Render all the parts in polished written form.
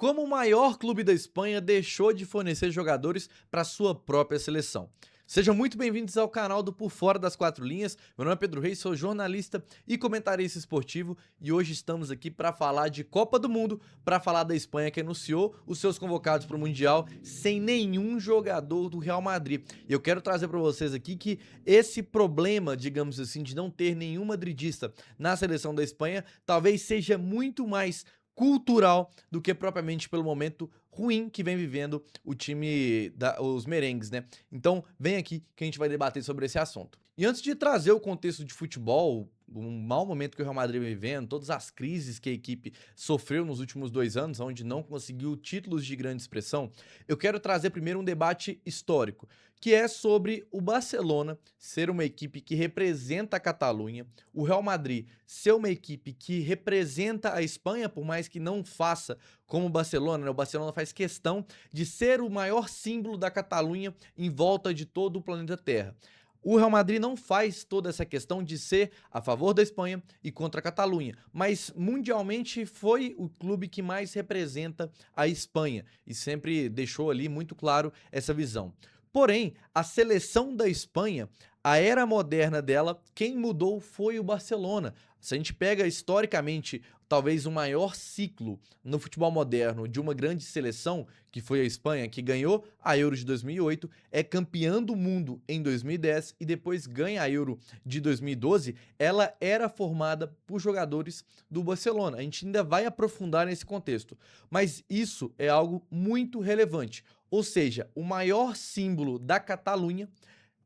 Como o maior clube da Espanha deixou de fornecer jogadores para sua própria seleção. Sejam muito bem-vindos ao canal do Por Fora das Quatro Linhas. Meu nome é Pedro Reis, sou jornalista e comentarista esportivo e hoje estamos aqui para falar de Copa do Mundo, para falar da Espanha que anunciou os seus convocados para o Mundial sem nenhum jogador do Real Madrid. E eu quero trazer para vocês aqui que esse problema, digamos assim, de não ter nenhum madridista na seleção da Espanha, talvez seja muito mais cultural do que propriamente pelo momento ruim que vem vivendo o time os merengues, né? Então, vem aqui que a gente vai debater sobre esse assunto. E antes de trazer o contexto de futebol, um mau momento que o Real Madrid vem vivendo, todas as crises que a equipe sofreu nos últimos 2 anos, onde não conseguiu títulos de grande expressão, eu quero trazer primeiro um debate histórico, que é sobre o Barcelona ser uma equipe que representa a Catalunha, o Real Madrid ser uma equipe que representa a Espanha, por mais que não faça como o Barcelona, né? O Barcelona faz questão de ser o maior símbolo da Catalunha em volta de todo o planeta Terra. O Real Madrid não faz toda essa questão de ser a favor da Espanha e contra a Catalunha, mas mundialmente foi o clube que mais representa a Espanha e sempre deixou ali muito claro essa visão. Porém, a seleção da Espanha, a era moderna dela, quem mudou foi o Barcelona. Se a gente pega historicamente, talvez o maior ciclo no futebol moderno de uma grande seleção, que foi a Espanha, que ganhou a Euro de 2008, é campeã do mundo em 2010 e depois ganha a Euro de 2012, ela era formada por jogadores do Barcelona. A gente ainda vai aprofundar nesse contexto, mas isso é algo muito relevante. Ou seja, o maior símbolo da Catalunha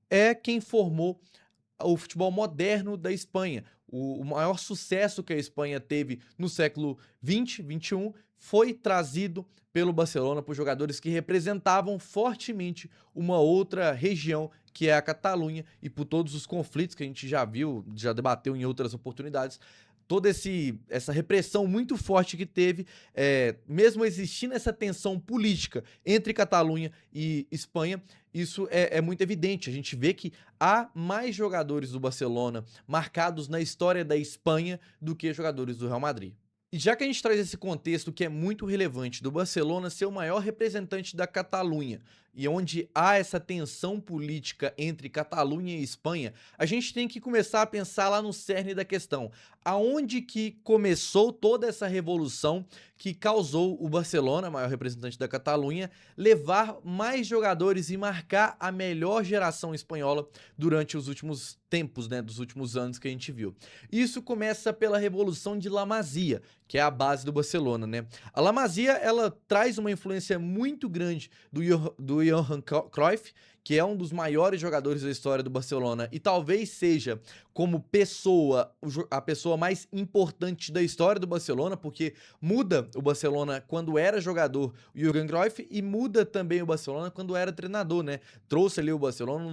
é quem formou o futebol moderno da Espanha. O maior sucesso que a Espanha teve no século XX, XXI, foi trazido pelo Barcelona por jogadores que representavam fortemente uma outra região, que é a Catalunha, e por todos os conflitos que a gente já viu, já debateu em outras oportunidades, toda essa repressão muito forte que teve, mesmo existindo essa tensão política entre Catalunha e Espanha, isso é muito evidente. A gente vê que há mais jogadores do Barcelona marcados na história da Espanha do que jogadores do Real Madrid. E já que a gente traz esse contexto que é muito relevante do Barcelona ser o maior representante da Catalunha e onde há essa tensão política entre Catalunha e Espanha, a gente tem que começar a pensar lá no cerne da questão. Aonde que começou toda essa revolução que causou o Barcelona, maior representante da Catalunha, levar mais jogadores e marcar a melhor geração espanhola durante os últimos tempos, né, dos últimos anos que a gente viu. Isso começa pela Revolução de La Masia, que é a base do Barcelona, né? A La Masia, ela traz uma influência muito grande do Johan Cruyff, que é um dos maiores jogadores da história do Barcelona e talvez seja, como pessoa, a pessoa mais importante da história do Barcelona, porque muda o Barcelona quando era jogador, o Johan Cruyff, e muda também o Barcelona quando era treinador, né? Trouxe ali o Barcelona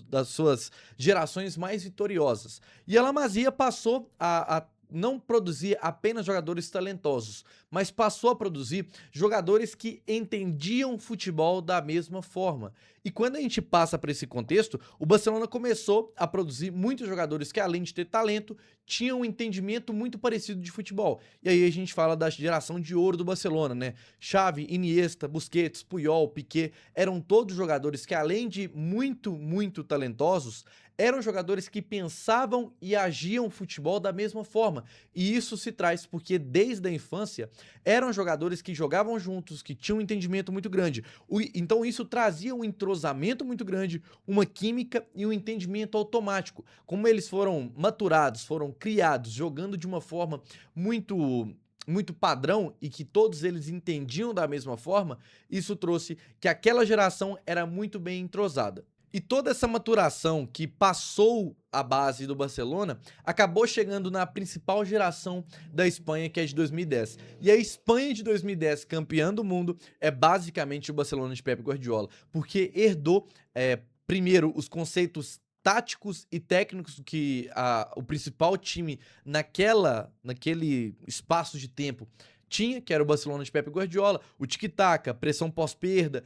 das suas gerações mais vitoriosas. E a La Masia passou a não produzir apenas jogadores talentosos, mas passou a produzir jogadores que entendiam futebol da mesma forma. E quando a gente passa para esse contexto, o Barcelona começou a produzir muitos jogadores que, além de ter talento, tinham um entendimento muito parecido de futebol. E aí a gente fala da geração de ouro do Barcelona, né? Xavi, Iniesta, Busquets, Puyol, Piqué, eram todos jogadores que, além de muito talentosos, eram jogadores que pensavam e agiam futebol da mesma forma. E isso se traz porque desde a infância eram jogadores que jogavam juntos, que tinham um entendimento muito grande. Então isso trazia um entrosamento muito grande, uma química e um entendimento automático. Como eles foram maturados, foram criados jogando de uma forma muito padrão e que todos eles entendiam da mesma forma, isso trouxe que aquela geração era muito bem entrosada. E toda essa maturação que passou a base do Barcelona acabou chegando na principal geração da Espanha, que é de 2010. E a Espanha de 2010, campeã do mundo, é basicamente o Barcelona de Pep Guardiola, porque herdou, primeiro, os conceitos táticos e técnicos que o principal time naquele espaço de tempo tinha, que era o Barcelona de Pep Guardiola, o tic-tac, pressão pós-perda,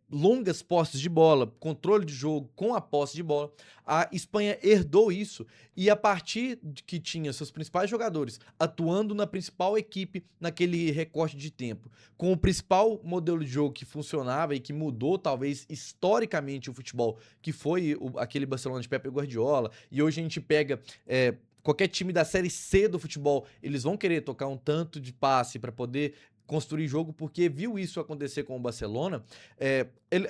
longas posses de bola, controle de jogo com a posse de bola. A Espanha herdou isso e a partir de que tinha seus principais jogadores atuando na principal equipe naquele recorte de tempo, com o principal modelo de jogo que funcionava e que mudou talvez historicamente o futebol, que foi aquele Barcelona de Pep Guardiola, e hoje a gente pega qualquer time da Série C do futebol, eles vão querer tocar um tanto de passe para poder construir jogo, porque viu isso acontecer com o Barcelona.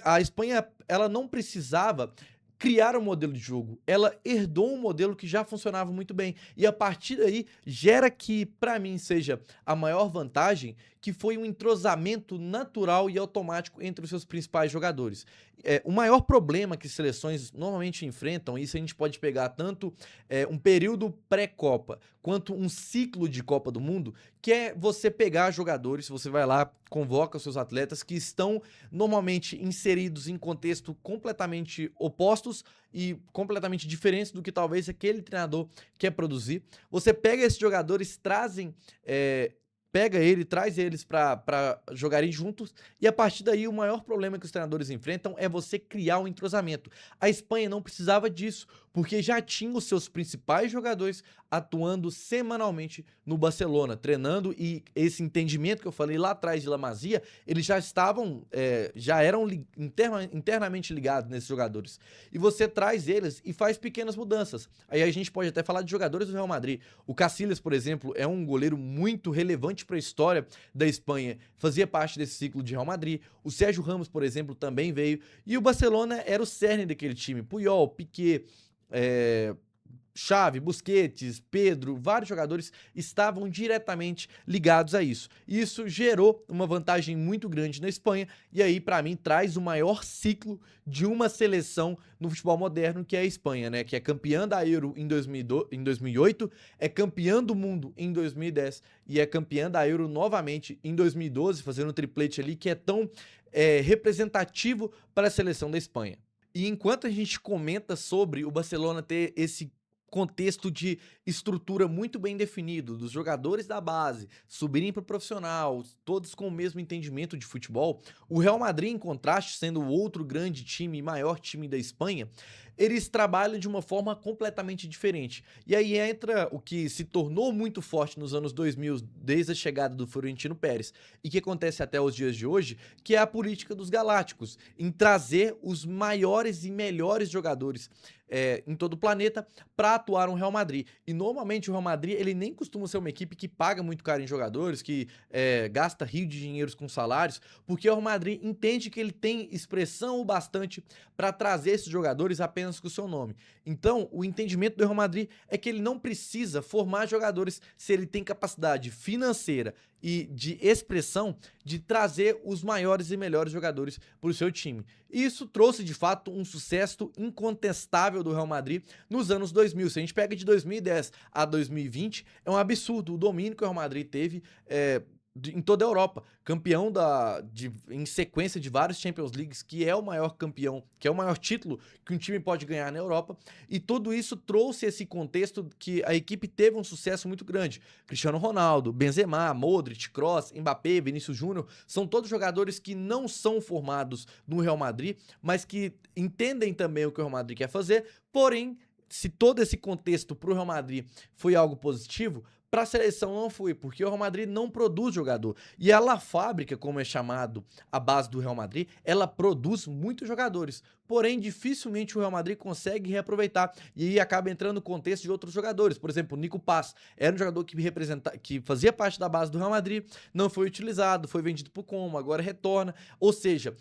A Espanha, ela não precisava criar um modelo de jogo, ela herdou um modelo que já funcionava muito bem, e a partir daí gera que, para mim, seja a maior vantagem, que foi um entrosamento natural e automático entre os seus principais jogadores. O maior problema que seleções normalmente enfrentam, isso a gente pode pegar tanto um período pré-Copa, quanto um ciclo de Copa do Mundo, que é você pegar jogadores, você vai lá, convoca os seus atletas que estão normalmente inseridos em contexto completamente opostos e completamente diferentes do que talvez aquele treinador quer produzir. Você pega esses jogadores, traz eles para jogarem juntos, e a partir daí o maior problema que os treinadores enfrentam é você criar um entrosamento. A Espanha não precisava disso, porque já tinha os seus principais jogadores atuando semanalmente no Barcelona, treinando, e esse entendimento que eu falei lá atrás de La Masia, eles já eram internamente ligados nesses jogadores. E você traz eles e faz pequenas mudanças. Aí a gente pode até falar de jogadores do Real Madrid. O Casillas, por exemplo, é um goleiro muito relevante para a história da Espanha, fazia parte desse ciclo de Real Madrid. O Sérgio Ramos, por exemplo, também veio. E o Barcelona era o cerne daquele time. Puyol, Piqué, Xavi, Busquets, Pedro, vários jogadores estavam diretamente ligados a isso. Isso gerou uma vantagem muito grande na Espanha, e aí, para mim, traz o maior ciclo de uma seleção no futebol moderno, que é a Espanha, né? Que é campeã da Euro em 2008, é campeã do mundo em 2010 e é campeã da Euro novamente em 2012, fazendo um triplete ali que é tão representativo para a seleção da Espanha. E enquanto a gente comenta sobre o Barcelona ter esse contexto de estrutura muito bem definido, dos jogadores da base subirem para o profissional, todos com o mesmo entendimento de futebol, o Real Madrid, em contraste, sendo o outro grande time, maior time da Espanha, eles trabalham de uma forma completamente diferente. E aí entra o que se tornou muito forte nos anos 2000, desde a chegada do Florentino Pérez, e que acontece até os dias de hoje, que é a política dos galácticos, em trazer os maiores e melhores jogadores em todo o planeta para atuar no Real Madrid. E normalmente o Real Madrid, ele nem costuma ser uma equipe que paga muito caro em jogadores, que gasta rio de dinheiros com salários, porque o Real Madrid entende que ele tem expressão o bastante para trazer esses jogadores apenas com o seu nome. Então, o entendimento do Real Madrid é que ele não precisa formar jogadores se ele tem capacidade financeira e de expressão de trazer os maiores e melhores jogadores para o seu time. E isso trouxe, de fato, um sucesso incontestável do Real Madrid nos anos 2000. Se a gente pega de 2010 a 2020, é um absurdo o domínio que o Real Madrid teve em toda a Europa, campeão em sequência de vários Champions Leagues, que é o maior campeão, que é o maior título que um time pode ganhar na Europa, e tudo isso trouxe esse contexto que a equipe teve um sucesso muito grande. Cristiano Ronaldo, Benzema, Modric, Kroos, Mbappé, Vinícius Júnior, são todos jogadores que não são formados no Real Madrid, mas que entendem também o que o Real Madrid quer fazer, porém, se todo esse contexto para o Real Madrid foi algo positivo, para a seleção não foi, porque o Real Madrid não produz jogador. E a La Fábrica, como é chamado a base do Real Madrid, ela produz muitos jogadores. Porém, dificilmente o Real Madrid consegue reaproveitar. E aí acaba entrando no contexto de outros jogadores. Por exemplo, o Nico Paz era um jogador que fazia parte da base do Real Madrid, não foi utilizado, foi vendido para o Como, agora retorna. Ou seja,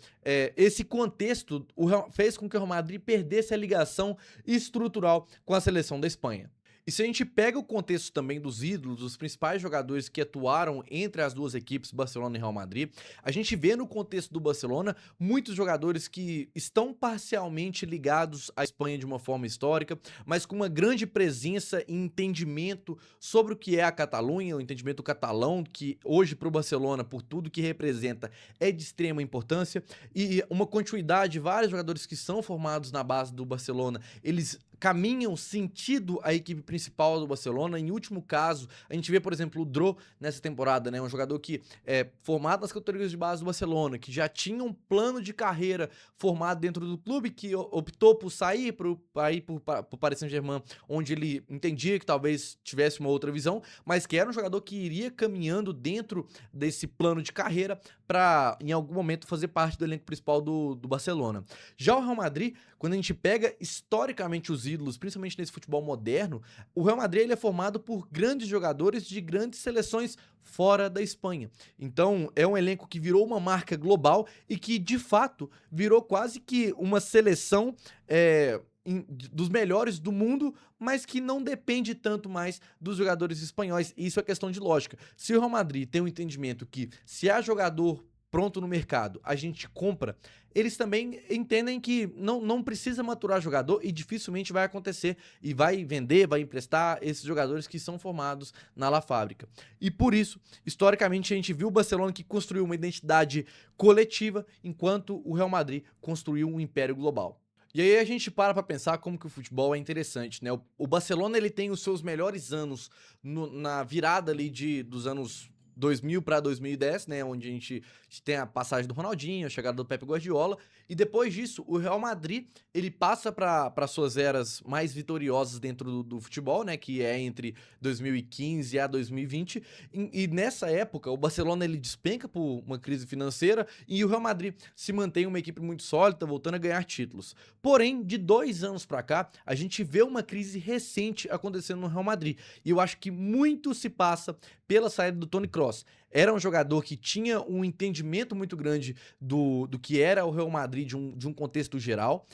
esse contexto fez com que o Real Madrid perdesse a ligação estrutural com a seleção da Espanha. E se a gente pega o contexto também dos ídolos, dos principais jogadores que atuaram entre as duas equipes, Barcelona e Real Madrid, a gente vê no contexto do Barcelona muitos jogadores que estão parcialmente ligados à Espanha de uma forma histórica, mas com uma grande presença e entendimento sobre o que é a Catalunha, o entendimento catalão, que hoje para o Barcelona, por tudo que representa, é de extrema importância, e uma continuidade de vários jogadores que são formados na base do Barcelona, eles caminham sentido a equipe principal do Barcelona. Em último caso, a gente vê, por exemplo, o Dro nessa temporada, né? Um jogador que é formado nas categorias de base do Barcelona, que já tinha um plano de carreira formado dentro do clube, que optou por sair para ir para o Paris Saint-Germain, onde ele entendia que talvez tivesse uma outra visão, mas que era um jogador que iria caminhando dentro desse plano de carreira para, em algum momento, fazer parte do elenco principal do Barcelona. Já o Real Madrid, quando a gente pega historicamente os ídolos, principalmente nesse futebol moderno, o Real Madrid ele é formado por grandes jogadores de grandes seleções fora da Espanha. Então, é um elenco que virou uma marca global e que, de fato, virou quase que uma seleção dos melhores do mundo, mas que não depende tanto mais dos jogadores espanhóis. Isso é questão de lógica. Se o Real Madrid tem um entendimento que, se há jogador pronto no mercado, a gente compra, eles também entendem que não precisa maturar jogador e dificilmente vai acontecer e vai vender, vai emprestar esses jogadores que são formados na La Fábrica. E por isso, historicamente, a gente viu o Barcelona que construiu uma identidade coletiva, enquanto o Real Madrid construiu um império global. E aí a gente para pensar como que o futebol é interessante, né? O Barcelona ele tem os seus melhores anos na virada ali dos anos 2000 para 2010, né, onde a gente tem a passagem do Ronaldinho, a chegada do Pepe Guardiola, e depois disso o Real Madrid ele passa para suas eras mais vitoriosas dentro do futebol, né, que é entre 2015 a 2020, e nessa época o Barcelona ele despenca por uma crise financeira e o Real Madrid se mantém uma equipe muito sólida, voltando a ganhar títulos. Porém, de 2 anos para cá, a gente vê uma crise recente acontecendo no Real Madrid, e eu acho que muito se passa pela saída do Toni Kroos. Era um jogador que tinha um entendimento muito grande do que era o Real Madrid de um contexto geral.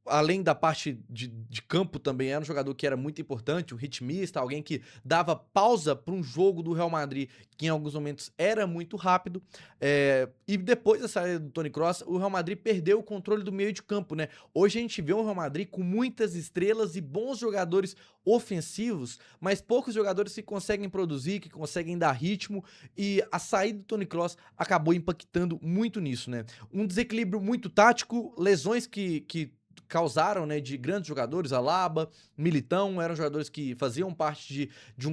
Além da parte de campo também era um jogador que era muito importante, um ritmista, alguém que dava pausa para um jogo do Real Madrid, que em alguns momentos era muito rápido. E depois da saída do Toni Kroos, o Real Madrid perdeu o controle do meio de campo, né? Hoje a gente vê um Real Madrid com muitas estrelas e bons jogadores ofensivos, mas poucos jogadores que conseguem produzir, que conseguem dar ritmo, e a saída do Toni Kroos acabou impactando muito nisso, né? Um desequilíbrio muito tático, lesões que causaram, né, de grandes jogadores, Alaba, Militão, eram jogadores que faziam parte de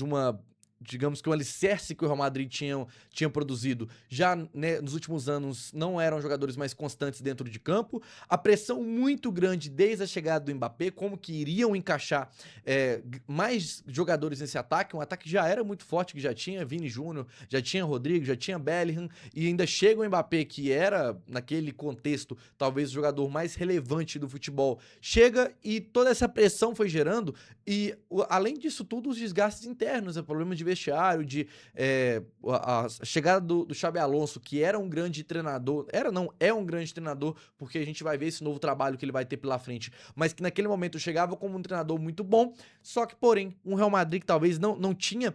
uma, digamos que um alicerce que o Real Madrid tinha produzido. Já, né, nos últimos anos não eram jogadores mais constantes dentro de campo. A pressão muito grande desde a chegada do Mbappé, como que iriam encaixar mais jogadores nesse ataque. Um ataque que já era muito forte, que já tinha Vini Júnior, já tinha Rodrigo, já tinha Bellingham, e ainda chega o Mbappé, que era, naquele contexto, talvez o jogador mais relevante do futebol. Chega e toda essa pressão foi gerando, e além disso tudo, os desgastes internos, o problema de vestiário, a chegada do Xabi Alonso, que era um grande treinador, é um grande treinador, porque a gente vai ver esse novo trabalho que ele vai ter pela frente, mas que naquele momento chegava como um treinador muito bom, só que, porém, um Real Madrid que talvez não tinha,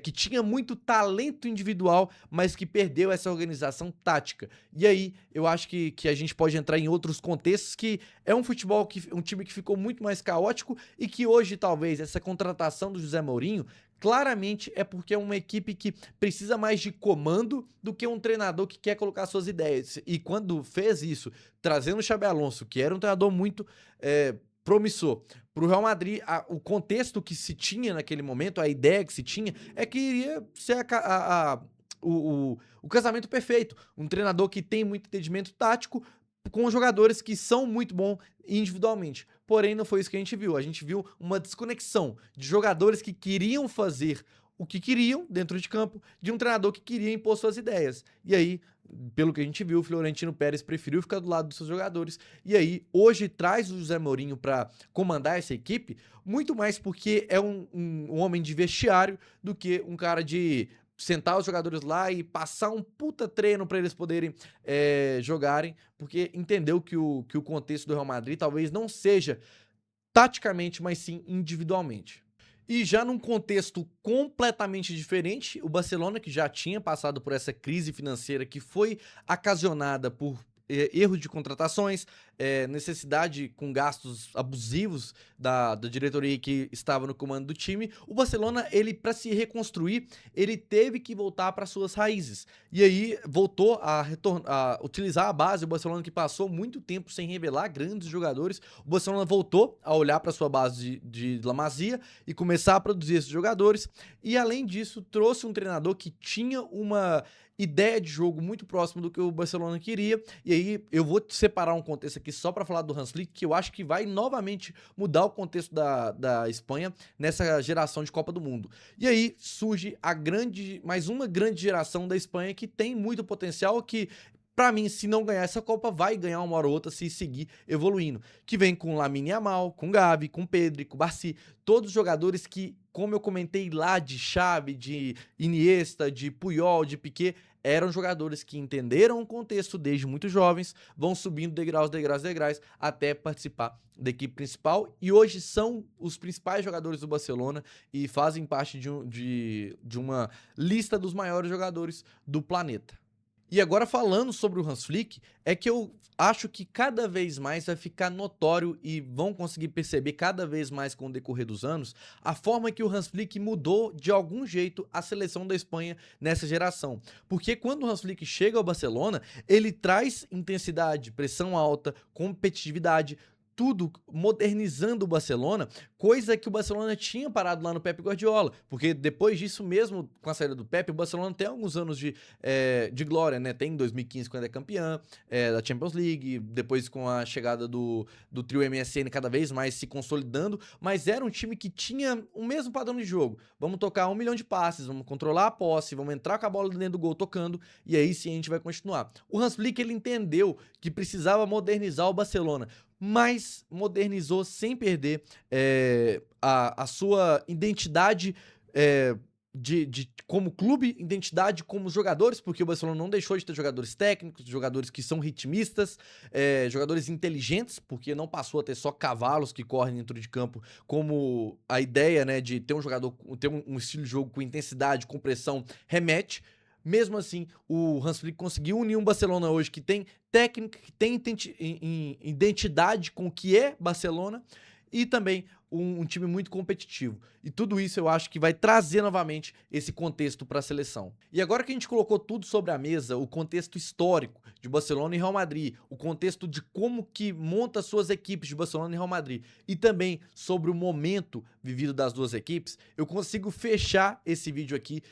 que tinha muito talento individual, mas que perdeu essa organização tática. E aí, eu acho que a gente pode entrar em outros contextos, que é um futebol, um time que ficou muito mais caótico, e que hoje, talvez, essa contratação do José Mourinho claramente é porque é uma equipe que precisa mais de comando do que um treinador que quer colocar suas ideias. E quando fez isso, trazendo o Xabi Alonso, que era um treinador muito promissor, para o Real Madrid, o contexto que se tinha naquele momento, a ideia que se tinha, é que iria ser o casamento perfeito. Um treinador que tem muito entendimento tático, com jogadores que são muito bons individualmente. Porém, não foi isso que a gente viu. A gente viu uma desconexão de jogadores que queriam fazer o que queriam dentro de campo, de um treinador que queria impor suas ideias. E aí, pelo que a gente viu, o Florentino Pérez preferiu ficar do lado dos seus jogadores. E aí, hoje traz o José Mourinho para comandar essa equipe, muito mais porque é um homem de vestiário do que um cara de sentar os jogadores lá e passar um puta treino para eles poderem jogarem, porque entendeu que o contexto do Real Madrid talvez não seja taticamente, mas sim individualmente. E já num contexto completamente diferente, o Barcelona, que já tinha passado por essa crise financeira que foi ocasionada por erros de contratações, necessidade com gastos abusivos da diretoria que estava no comando do time, o Barcelona, ele para se reconstruir, ele teve que voltar para suas raízes. E aí voltou a utilizar a base. O Barcelona, que passou muito tempo sem revelar grandes jogadores, o Barcelona voltou a olhar para sua base de La Masia e começar a produzir esses jogadores. E além disso, trouxe um treinador que tinha uma ideia de jogo muito próximo do que o Barcelona queria. E aí eu vou separar um contexto aqui só para falar do Hans Flick, que eu acho que vai novamente mudar o contexto da Espanha nessa geração de Copa do Mundo. E aí surge mais uma grande geração da Espanha que tem muito potencial, que pra mim, se não ganhar essa Copa, vai ganhar uma hora ou outra se seguir evoluindo. Que vem com Lamine Yamal, com Gavi, com Pedri, com Barsi, todos jogadores que, como eu comentei lá, de Xavi, de Iniesta, de Puyol, de Piqué, eram jogadores que entenderam o contexto desde muito jovens, vão subindo degraus, até participar da equipe principal, e hoje são os principais jogadores do Barcelona e fazem parte de uma lista dos maiores jogadores do planeta. E agora falando sobre o Hans Flick, é que eu acho que cada vez mais vai ficar notório e vão conseguir perceber cada vez mais com o decorrer dos anos a forma que o Hans Flick mudou de algum jeito a seleção da Espanha nessa geração. Porque quando o Hans Flick chega ao Barcelona, ele traz intensidade, pressão alta, competitividade, tudo modernizando o Barcelona, coisa que o Barcelona tinha parado lá no Pep Guardiola, porque depois disso mesmo, com a saída do Pep, o Barcelona tem alguns anos de glória, né? Tem 2015 quando é campeão da Champions League, depois com a chegada do trio MSN cada vez mais se consolidando, mas era um time que tinha o mesmo padrão de jogo. Vamos tocar 1 milhão de passes, vamos controlar a posse, vamos entrar com a bola dentro do gol tocando, e aí sim a gente vai continuar. O Hans Flick, ele entendeu que precisava modernizar o Barcelona, mas modernizou sem perder a sua identidade como clube, identidade como jogadores, porque o Barcelona não deixou de ter jogadores técnicos, jogadores que são ritmistas, jogadores inteligentes, porque não passou a ter só cavalos que correm dentro de campo, como a ideia, né, de ter um jogador, ter um estilo de jogo com intensidade, com pressão, remete. Mesmo assim, o Hans Flick conseguiu unir um Barcelona hoje que tem técnica, que tem identidade com o que é Barcelona, e também um time muito competitivo. E tudo isso eu acho que vai trazer novamente esse contexto para a seleção. E agora que a gente colocou tudo sobre a mesa, o contexto histórico de Barcelona e Real Madrid, o contexto de como que monta suas equipes de Barcelona e Real Madrid, e também sobre o momento vivido das duas equipes, eu consigo fechar esse vídeo aqui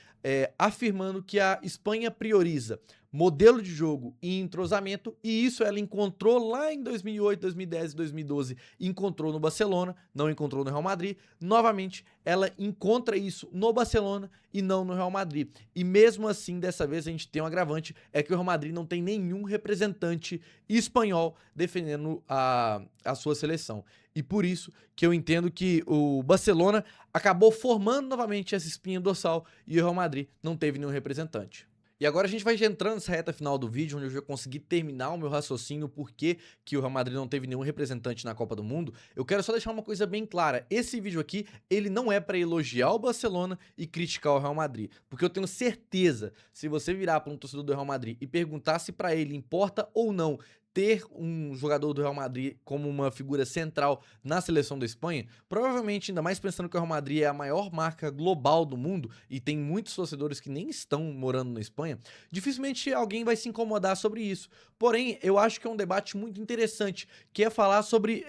afirmando que a Espanha prioriza modelo de jogo e entrosamento, e isso ela encontrou lá em 2008, 2010 e 2012, encontrou no Barcelona, não encontrou no Real Madrid. Novamente, ela encontra isso no Barcelona e não no Real Madrid. E mesmo assim, dessa vez a gente tem um agravante, é que o Real Madrid não tem nenhum representante espanhol defendendo a sua seleção. E por isso que eu entendo que o Barcelona acabou formando novamente essa espinha dorsal e o Real Madrid não teve nenhum representante. E agora a gente vai entrando nessa reta final do vídeo, onde eu já consegui terminar o meu raciocínio por que o Real Madrid não teve nenhum representante na Copa do Mundo. Eu quero só deixar uma coisa bem clara, esse vídeo aqui, ele não é para elogiar o Barcelona e criticar o Real Madrid, porque eu tenho certeza, se você virar para um torcedor do Real Madrid e perguntar se para ele importa ou não ter um jogador do Real Madrid como uma figura central na seleção da Espanha, provavelmente, ainda mais pensando que o Real Madrid é a maior marca global do mundo e tem muitos torcedores que nem estão morando na Espanha, dificilmente alguém vai se incomodar sobre isso. Porém, eu acho que é um debate muito interessante, que é falar sobre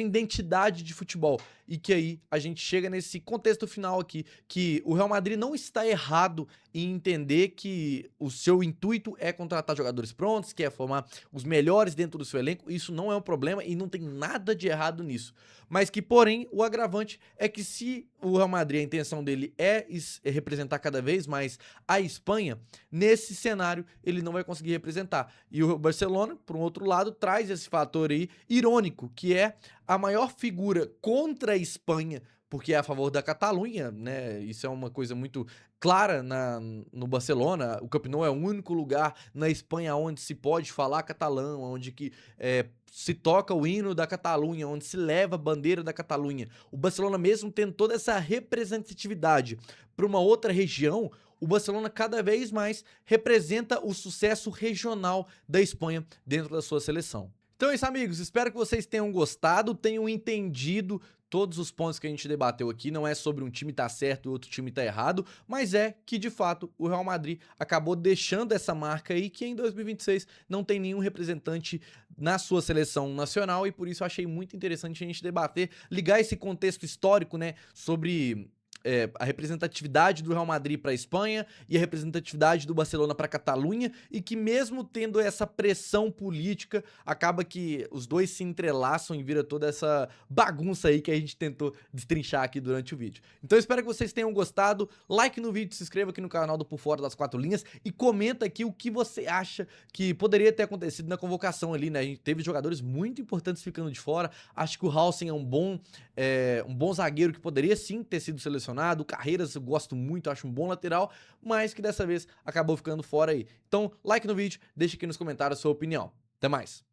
identidade de futebol. E que aí a gente chega nesse contexto final aqui, que o Real Madrid não está errado em entender que o seu intuito é contratar jogadores prontos, que é formar os melhores dentro do seu elenco. Isso não é um problema e não tem nada de errado nisso. Mas que, porém, o agravante é que se o Real Madrid, a intenção dele é representar cada vez mais a Espanha, nesse cenário ele não vai conseguir representar. E o Barcelona, por um outro lado, traz esse fator aí irônico, que é a maior figura contra a Espanha, porque é a favor da Catalunha, né? Isso é uma coisa muito clara no Barcelona. O Camp Nou é o único lugar na Espanha onde se pode falar catalão, onde que se toca o hino da Catalunha, onde se leva a bandeira da Catalunha. O Barcelona, mesmo tendo toda essa representatividade para uma outra região, o Barcelona cada vez mais representa o sucesso regional da Espanha dentro da sua seleção. Então é isso, amigos. Espero que vocês tenham gostado, tenham entendido todos os pontos que a gente debateu aqui. Não é sobre um time tá certo e outro time tá errado, mas é que, de fato, o Real Madrid acabou deixando essa marca aí que em 2026 não tem nenhum representante na sua seleção nacional e por isso eu achei muito interessante a gente debater, ligar esse contexto histórico, né, sobre a representatividade do Real Madrid para a Espanha e a representatividade do Barcelona para a Catalunha, e que mesmo tendo essa pressão política, acaba que os dois se entrelaçam e vira toda essa bagunça aí que a gente tentou destrinchar aqui durante o vídeo. Então eu espero que vocês tenham gostado, like no vídeo, se inscreva aqui no canal do Por Fora das Quatro Linhas e comenta aqui o que você acha que poderia ter acontecido na convocação ali, né? A gente teve jogadores muito importantes ficando de fora, acho que o Haaland é um bom zagueiro que poderia sim ter sido selecionado. O Carreiras eu gosto muito, acho um bom lateral, mas que dessa vez acabou ficando fora aí. Então, like no vídeo, deixa aqui nos comentários a sua opinião. Até mais!